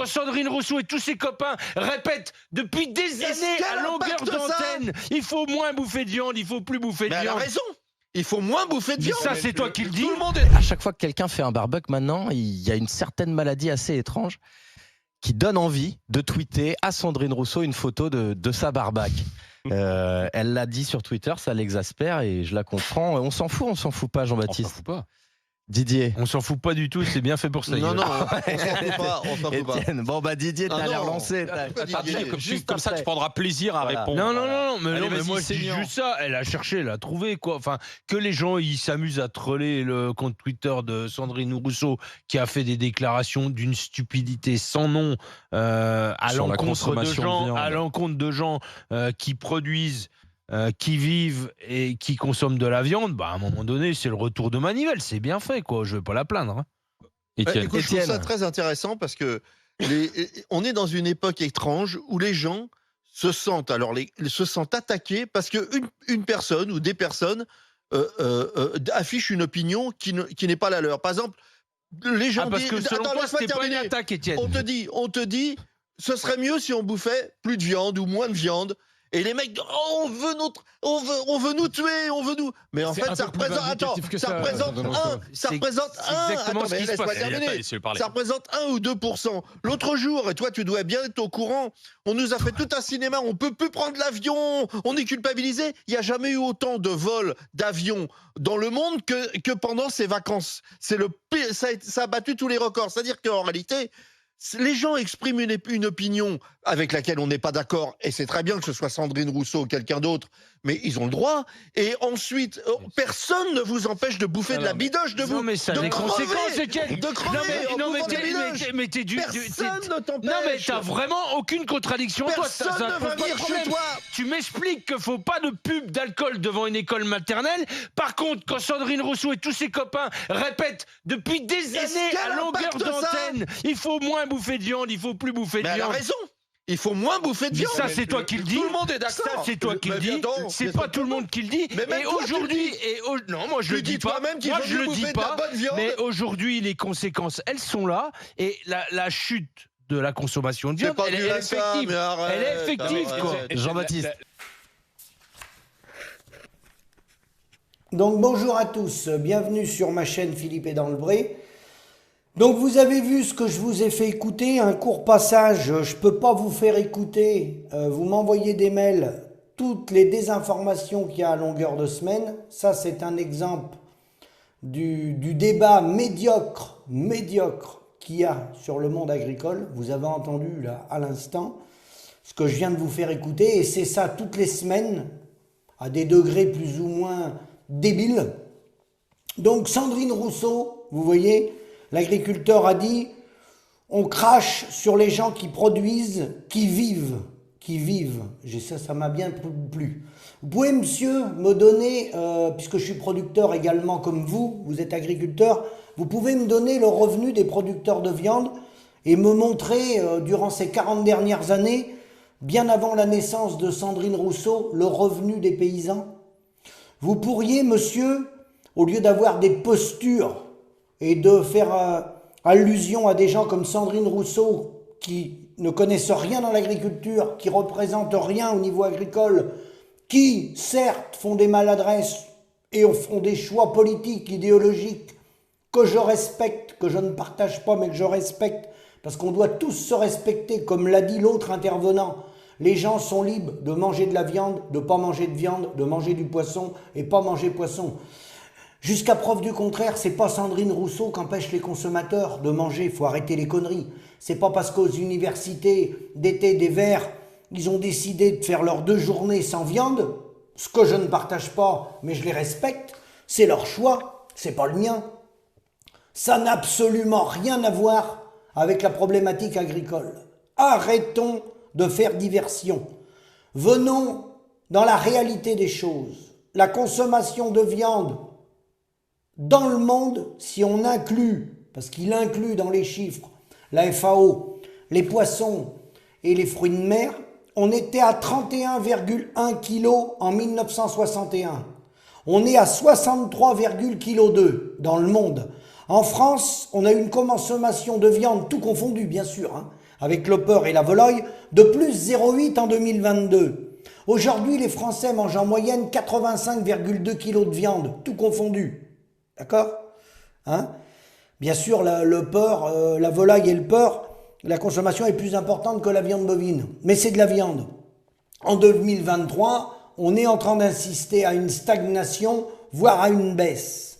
Sandrine Rousseau et tous ses copains répètent depuis des années à longueur d'antenne, il faut moins bouffer de viande, il faut plus bouffer de viande. Elle a raison. Il faut moins bouffer de viande. Ça, c'est toi qui le dis. Tout le monde À chaque fois que quelqu'un fait un barbecue maintenant, il y a une certaine maladie assez étrange qui donne envie de tweeter à Sandrine Rousseau une photo de sa barbecue. Elle l'a dit sur Twitter, ça l'exaspère et je la comprends. On s'en fout pas, Jean-Baptiste? On s'en fout pas. Didier. On s'en fout pas du tout, c'est bien fait pour ça. Non, on s'en fout pas. Étienne, bon Didier, t'as l'air lancé. Comme ça, tu prendras plaisir à répondre. Non, mais moi je dis saignant. juste ça. Elle a cherché, elle a trouvé quoi. Enfin, que les gens ils s'amusent à troller le compte Twitter de Sandrine Rousseau qui a fait des déclarations d'une stupidité sans nom à l'encontre de gens qui produisent. Qui vivent et qui consomment de la viande, à un moment donné, c'est le retour de manivelle. C'est bien fait, quoi. Je ne vais pas la plaindre. Étienne. Écoute, je trouve ça très intéressant parce que on est dans une époque étrange où les gens se sentent attaqués parce que une personne ou des personnes affichent une opinion qui n'est pas la leur. Par exemple, les gens parce que selon toi, c'était pas une attaque, Étienne. On te dit, ce serait mieux si on bouffait plus de viande ou moins de viande. Et les mecs, on veut nous tuer, on veut nous. Mais en fait, ça représente 1 ou 2%. L'autre jour, et toi, tu dois bien être au courant, on nous a fait tout un cinéma, on peut plus prendre l'avion, on est culpabilisé. Il n'y a jamais eu autant de vols d'avions dans le monde que pendant ces vacances. C'est le pire, ça a battu tous les records. C'est-à-dire qu'en réalité, les gens expriment une opinion avec laquelle on n'est pas d'accord, et c'est très bien que ce soit Sandrine Rousseau ou quelqu'un d'autre, mais ils ont le droit. Et ensuite, personne ne vous empêche de bouffer de la bidoche, Non, mais ça a des conséquences, Étienne. de crever. Non, mais t'es du. Personne ne t'empêche. Non, mais t'as vraiment aucune contradiction. Personne ne va venir chez toi. Tu m'expliques qu'il faut pas de pub d'alcool devant une école maternelle. Par contre, quand Sandrine Rousseau et tous ses copains répètent depuis des années à longueur d'antenne, il faut moins bouffer de viande, il faut plus bouffer de viande. Elle a raison. Il faut moins bouffer de viande. Ça, c'est toi qui le dis. Tout le monde est d'accord. Ça, c'est toi qui le dis. C'est pas tout le monde qui le dit. Mais et aujourd'hui, non, moi je le dis pas. Moi je le dis pas. Mais aujourd'hui, les conséquences, elles sont là. Et la chute de la consommation de viande, elle est effective. Elle est effective, quoi. Jean-Baptiste. Donc bonjour à tous, bienvenue sur ma chaîne Philippe est dans le Bray. Donc vous avez vu ce que je vous ai fait écouter, un court passage, je ne peux pas vous faire écouter, vous m'envoyez des mails, toutes les désinformations qu'il y a à longueur de semaine. Ça c'est un exemple du débat médiocre qu'il y a sur le monde agricole. Vous avez entendu là à l'instant ce que je viens de vous faire écouter, et c'est ça toutes les semaines, à des degrés plus ou moins débiles. Donc Sandrine Rousseau, vous voyez, l'agriculteur a dit « On crache sur les gens qui produisent, qui vivent. » Ça m'a bien plu. Vous pouvez, monsieur, me donner, puisque je suis producteur également comme vous êtes agriculteur, vous pouvez me donner le revenu des producteurs de viande et me montrer, durant ces 40 dernières années, bien avant la naissance de Sandrine Rousseau, le revenu des paysans? Vous pourriez, monsieur, au lieu d'avoir des postures et de faire allusion à des gens comme Sandrine Rousseau qui ne connaissent rien dans l'agriculture, qui représentent rien au niveau agricole, qui certes font des maladresses et font des choix politiques, idéologiques que je respecte, que je ne partage pas mais que je respecte, parce qu'on doit tous se respecter, comme l'a dit l'autre intervenant. Les gens sont libres de manger de la viande, de ne pas manger de viande, de manger du poisson et pas manger poisson. Jusqu'à preuve du contraire, c'est pas Sandrine Rousseau qui empêche les consommateurs de manger. Il faut arrêter les conneries. C'est pas parce qu'aux universités d'été des Verts, ils ont décidé de faire leurs 2 journées sans viande, ce que je ne partage pas, mais je les respecte. C'est leur choix, c'est pas le mien. Ça n'a absolument rien à voir avec la problématique agricole. Arrêtons de faire diversion. Venons dans la réalité des choses. La consommation de viande dans le monde, si on inclut, parce qu'il inclut dans les chiffres, la FAO, les poissons et les fruits de mer, on était à 31,1 kg en 1961. On est à 63,2 kg dans le monde. En France, on a une consommation de viande, tout confondu bien sûr, avec le porc et la volaille, de plus 0,8 en 2022. Aujourd'hui, les Français mangent en moyenne 85,2 kg de viande, tout confondu. D'accord ? Hein ? Bien sûr, le porc, la volaille et le porc, la consommation est plus importante que la viande bovine. Mais c'est de la viande. En 2023, on est en train d'assister à une stagnation, voire à une baisse.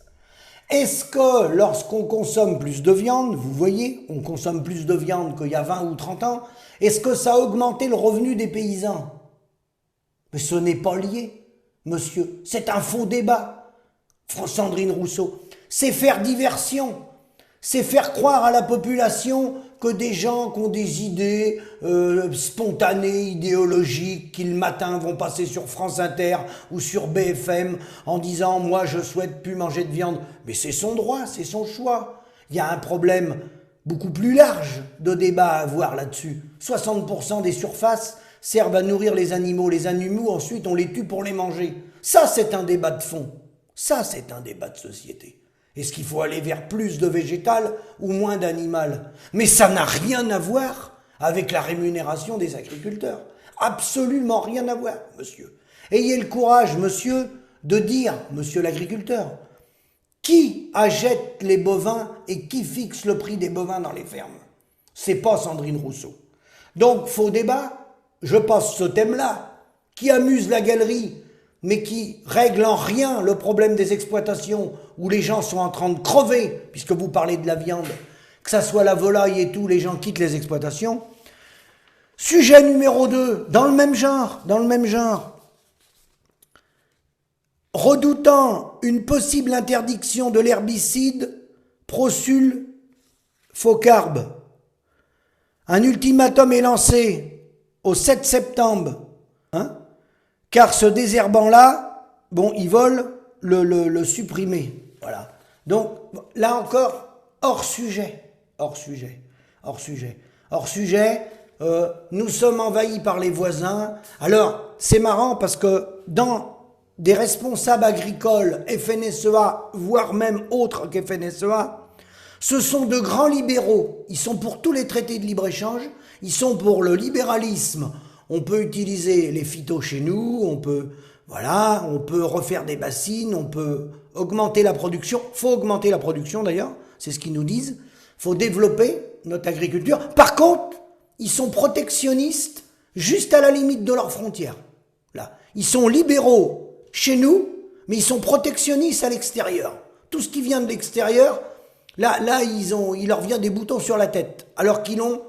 Est-ce que lorsqu'on consomme plus de viande, vous voyez, on consomme plus de viande qu'il y a 20 ou 30 ans, est-ce que ça a augmenté le revenu des paysans ? Mais ce n'est pas lié, monsieur. C'est un faux débat. Sandrine Rousseau, c'est faire diversion. C'est faire croire à la population que des gens qui ont des idées spontanées, idéologiques, qui le matin vont passer sur France Inter ou sur BFM en disant « moi je souhaite plus manger de viande ». Mais c'est son droit, c'est son choix. Il y a un problème beaucoup plus large de débat à avoir là-dessus. 60% des surfaces servent à nourrir les animaux. Les animaux, ensuite, on les tue pour les manger. Ça, c'est un débat de fond. Ça, c'est un débat de société. Est-ce qu'il faut aller vers plus de végétal ou moins d'animal ? Mais ça n'a rien à voir avec la rémunération des agriculteurs. Absolument rien à voir, monsieur. Ayez le courage, monsieur, de dire, monsieur l'agriculteur, qui achète les bovins et qui fixe le prix des bovins dans les fermes ? C'est pas Sandrine Rousseau. Donc, faux débat, je passe ce thème-là, qui amuse la galerie, mais qui règle en rien le problème des exploitations où les gens sont en train de crever, puisque vous parlez de la viande, que ça soit la volaille et tout, les gens quittent les exploitations. Sujet numéro 2, dans le même genre. Redoutant une possible interdiction de l'herbicide Prosul-Focarbe, un ultimatum est lancé au 7 septembre, car ce désherbant-là, bon, ils veulent le supprimer. Voilà. Donc, là encore, hors sujet. Nous sommes envahis par les voisins. Alors, c'est marrant parce que dans des responsables agricoles, FNSEA, voire même autres qu'FNSEA, ce sont de grands libéraux. Ils sont pour tous les traités de libre-échange. Ils sont pour le libéralisme. On peut utiliser les phytos chez nous, on peut refaire des bassines, on peut augmenter la production. Faut augmenter la production d'ailleurs, c'est ce qu'ils nous disent. Faut développer notre agriculture. Par contre, ils sont protectionnistes juste à la limite de leurs frontières. Là, ils sont libéraux chez nous, mais ils sont protectionnistes à l'extérieur. Tout ce qui vient de l'extérieur, là, il leur vient des boutons sur la tête, alors qu'ils l'ont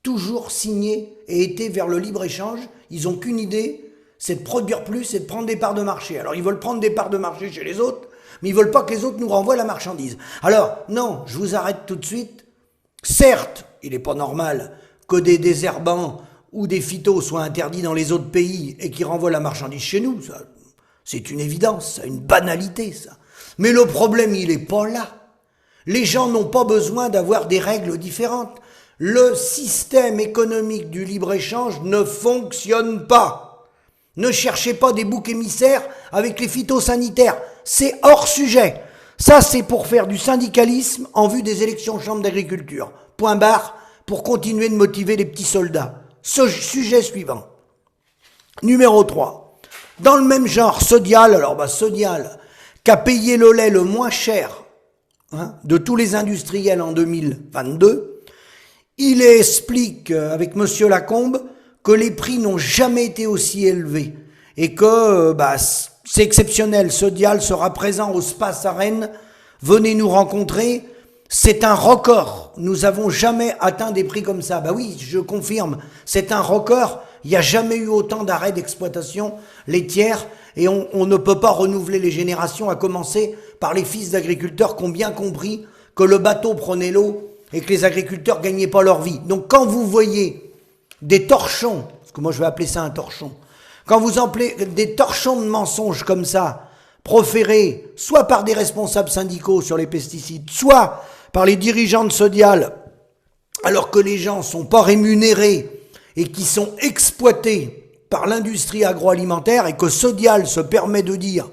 toujours signé et été vers le libre-échange. Ils n'ont qu'une idée, c'est de produire plus, c'est de prendre des parts de marché. Alors ils veulent prendre des parts de marché chez les autres, mais ils veulent pas que les autres nous renvoient la marchandise. Alors, non, je vous arrête tout de suite. Certes, il n'est pas normal que des désherbants ou des phytos soient interdits dans les autres pays et qui renvoient la marchandise chez nous. Ça, c'est une évidence, une banalité, ça. Mais le problème, il n'est pas là. Les gens n'ont pas besoin d'avoir des règles différentes. Le système économique du libre-échange ne fonctionne pas. Ne cherchez pas des boucs émissaires avec les phytosanitaires. C'est hors sujet. Ça, c'est pour faire du syndicalisme en vue des élections chambres d'agriculture. Point barre, pour continuer de motiver les petits soldats. Sujet suivant. Numéro 3. Dans le même genre, Sodial, Sodial, qui a payé le lait le moins cher de tous les industriels en 2022, il explique avec monsieur Lacombe que les prix n'ont jamais été aussi élevés et que c'est exceptionnel. Sodial sera présent au Space à Rennes. Venez nous rencontrer. C'est un record. Nous avons jamais atteint des prix comme ça. Oui, je confirme. C'est un record. Il n'y a jamais eu autant d'arrêts d'exploitation laitière et on ne peut pas renouveler les générations, à commencer par les fils d'agriculteurs qui ont bien compris que le bateau prenait l'eau et que les agriculteurs gagnaient pas leur vie. Donc quand vous voyez des torchons, parce que moi je vais appeler ça un torchon, quand vous appelez des torchons de mensonges comme ça, proférés soit par des responsables syndicaux sur les pesticides, soit par les dirigeants de Sodial, alors que les gens sont pas rémunérés et qui sont exploités par l'industrie agroalimentaire et que Sodial se permet de dire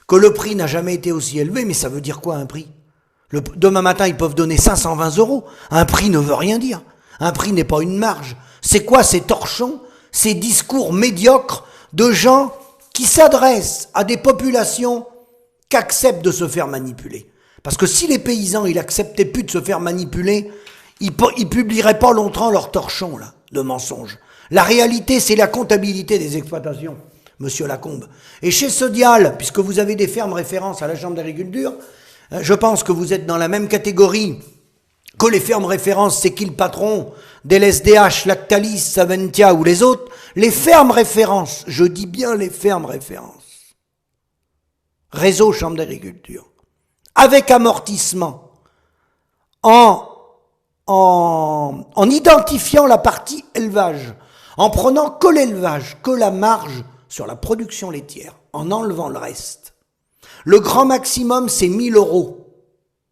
que le prix n'a jamais été aussi élevé, mais ça veut dire quoi un prix ? Demain matin, ils peuvent donner 520 €. Un prix ne veut rien dire. Un prix n'est pas une marge. C'est quoi ces torchons, ces discours médiocres de gens qui s'adressent à des populations qui acceptent de se faire manipuler? Parce que si les paysans, ils acceptaient plus de se faire manipuler, ils publieraient pas longtemps leurs torchons, là, de mensonges. La réalité, c'est la comptabilité des exploitations, monsieur Lacombe. Et chez Sodial, puisque vous avez des fermes références à la Chambre d'agriculture, je pense que vous êtes dans la même catégorie que les fermes références, c'est qui le patron des LSDH, Lactalis, Saventia ou les autres. Les fermes références, je dis bien les fermes références. Réseau Chambre d'agriculture. Avec amortissement, en identifiant la partie élevage, en prenant que l'élevage, que la marge sur la production laitière, en enlevant le reste. Le grand maximum, c'est 1 000 €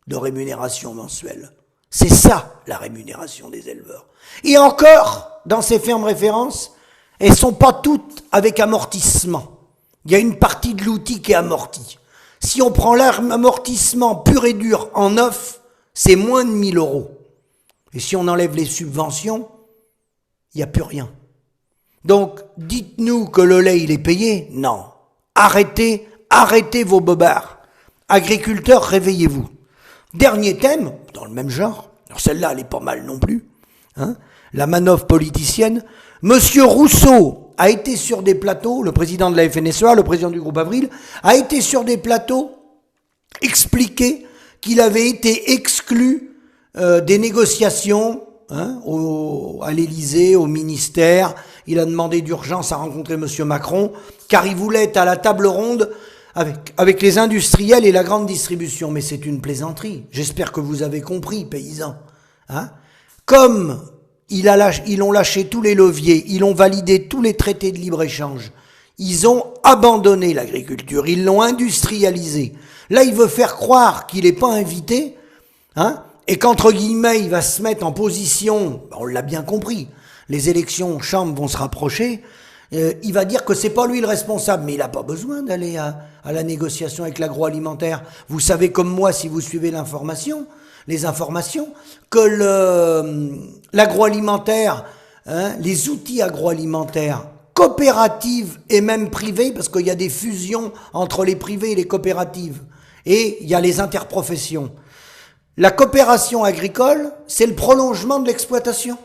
de rémunération mensuelle. C'est ça, la rémunération des éleveurs. Et encore, dans ces fermes références, elles sont pas toutes avec amortissement. Il y a une partie de l'outil qui est amortie. Si on prend l'amortissement pur et dur en neuf, c'est moins de 1 000 €. Et si on enlève les subventions, il n'y a plus rien. Donc, dites-nous que le lait, il est payé. Non. Arrêtez vos bobards. Agriculteurs, réveillez-vous. Dernier thème, dans le même genre. Alors celle-là, elle est pas mal non plus. Hein, la manœuvre politicienne. Monsieur Rousseau a été sur des plateaux, le président de la FNSEA, le président du groupe Avril, a été sur des plateaux expliquer qu'il avait été exclu des négociations à l'Élysée, au ministère. Il a demandé d'urgence à rencontrer monsieur Macron, car il voulait être à la table ronde avec les industriels et la grande distribution. Mais c'est une plaisanterie. J'espère que vous avez compris, paysans. Hein, comme ils ont lâché tous les leviers, ils ont validé tous les traités de libre-échange, ils ont abandonné l'agriculture, ils l'ont industrialisée. Là, il veut faire croire qu'il n'est pas invité, hein, et qu'entre guillemets, il va se mettre en position, on l'a bien compris, les élections chambres vont se rapprocher, il va dire que c'est pas lui le responsable, mais il n'a pas besoin d'aller à la négociation avec l'agroalimentaire. Vous savez comme moi, si vous suivez les informations, que l'agroalimentaire, hein, les outils agroalimentaires, coopératives et même privés, parce qu'il y a des fusions entre les privés et les coopératives, et il y a les interprofessions. La coopération agricole, c'est le prolongement de l'exploitation.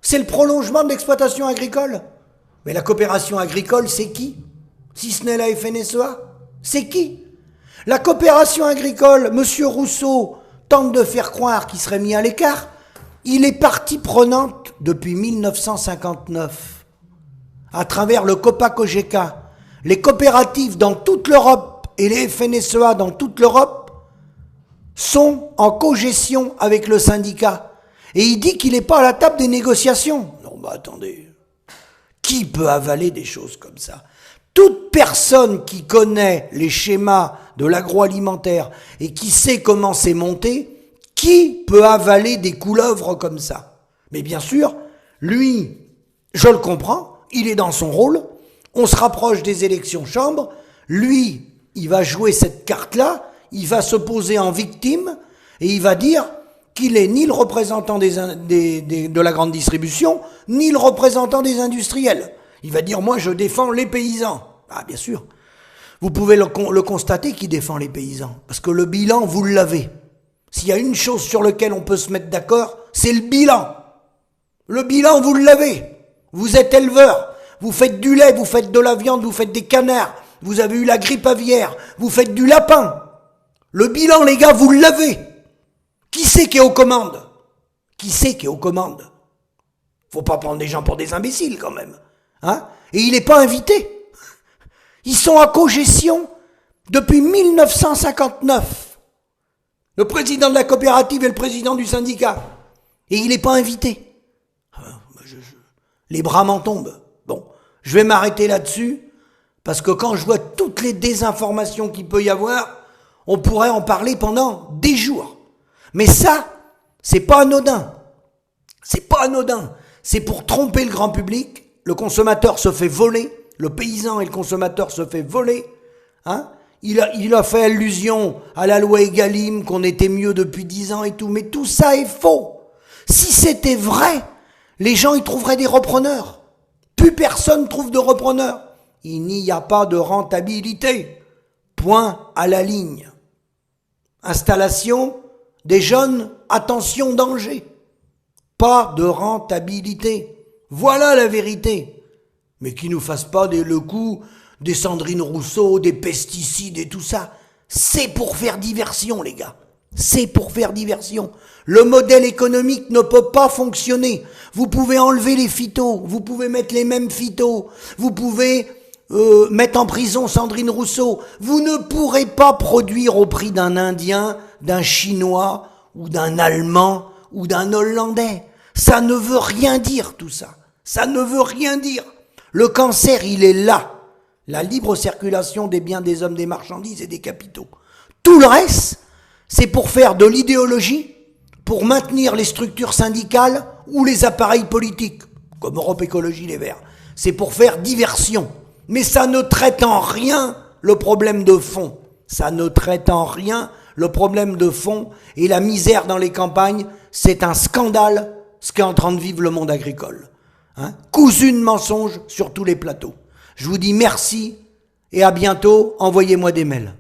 C'est le prolongement de l'exploitation agricole. Mais la coopération agricole, c'est qui? Si ce n'est la FNSEA, c'est qui? La coopération agricole, monsieur Rousseau tente de faire croire qu'il serait mis à l'écart. Il est partie prenante depuis 1959. À travers le COPA-COGECA, les coopératives dans toute l'Europe et les FNSEA dans toute l'Europe sont en cogestion avec le syndicat. Et il dit qu'il n'est pas à la table des négociations. Non, bah attendez. Qui peut avaler des choses comme ça? Toute personne qui connaît les schémas de l'agroalimentaire et qui sait comment c'est monté, qui peut avaler des couleuvres comme ça? Mais bien sûr, lui, je le comprends, il est dans son rôle, on se rapproche des élections chambres, lui, il va jouer cette carte-là, il va se poser en victime et il va dire qu'il est ni le représentant de la grande distribution, ni le représentant des industriels. Il va dire, moi je défends les paysans. Ah bien sûr, vous pouvez le constater qu'il défend les paysans, parce que le bilan, vous l'avez. S'il y a une chose sur laquelle on peut se mettre d'accord, c'est le bilan. Le bilan, vous l'avez. Vous êtes éleveur, vous faites du lait, vous faites de la viande, vous faites des canards, vous avez eu la grippe aviaire, vous faites du lapin. Le bilan, les gars, vous l'avez. Qui c'est qui est aux commandes? Qui c'est qui est aux commandes? Faut pas prendre des gens pour des imbéciles quand même. Hein? Et il n'est pas invité. Ils sont en cogestion depuis 1959. Le président de la coopérative et le président du syndicat. Et il n'est pas invité. Les bras m'en tombent. Bon, je vais m'arrêter là-dessus, parce que quand je vois toutes les désinformations qu'il peut y avoir, on pourrait en parler pendant des jours. Mais ça, c'est pas anodin. C'est pas anodin. C'est pour tromper le grand public. Le consommateur se fait voler. Le paysan et le consommateur se fait voler. Hein? Il a fait allusion à la loi Egalim, qu'on était mieux depuis 10 ans et tout. Mais tout ça est faux. Si c'était vrai, les gens y trouveraient des repreneurs. Plus personne trouve de repreneurs. Il n'y a pas de rentabilité. Point à la ligne. Installation des jeunes, attention, danger. Pas de rentabilité. Voilà la vérité. Mais qu'ils nous fassent pas le coup des Sandrine Rousseau, des pesticides et tout ça. C'est pour faire diversion, les gars. C'est pour faire diversion. Le modèle économique ne peut pas fonctionner. Vous pouvez enlever les phytos, vous pouvez mettre les mêmes phytos, vous pouvez mettre en prison Sandrine Rousseau. Vous ne pourrez pas produire au prix d'un Indien, d'un Chinois ou d'un Allemand ou d'un Hollandais. Ça ne veut rien dire tout ça. Ça ne veut rien dire. Le cancer, il est là. La libre circulation des biens, des hommes, des marchandises et des capitaux. Tout le reste, c'est pour faire de l'idéologie, pour maintenir les structures syndicales ou les appareils politiques, comme Europe Écologie Les Verts. C'est pour faire diversion. Mais ça ne traite en rien le problème de fond. Ça ne traite en rien le problème de fond. Et la misère dans les campagnes, c'est un scandale ce qu'est en train de vivre le monde agricole. Cousu de mensonges sur tous les plateaux. Je vous dis merci et à bientôt. Envoyez-moi des mails.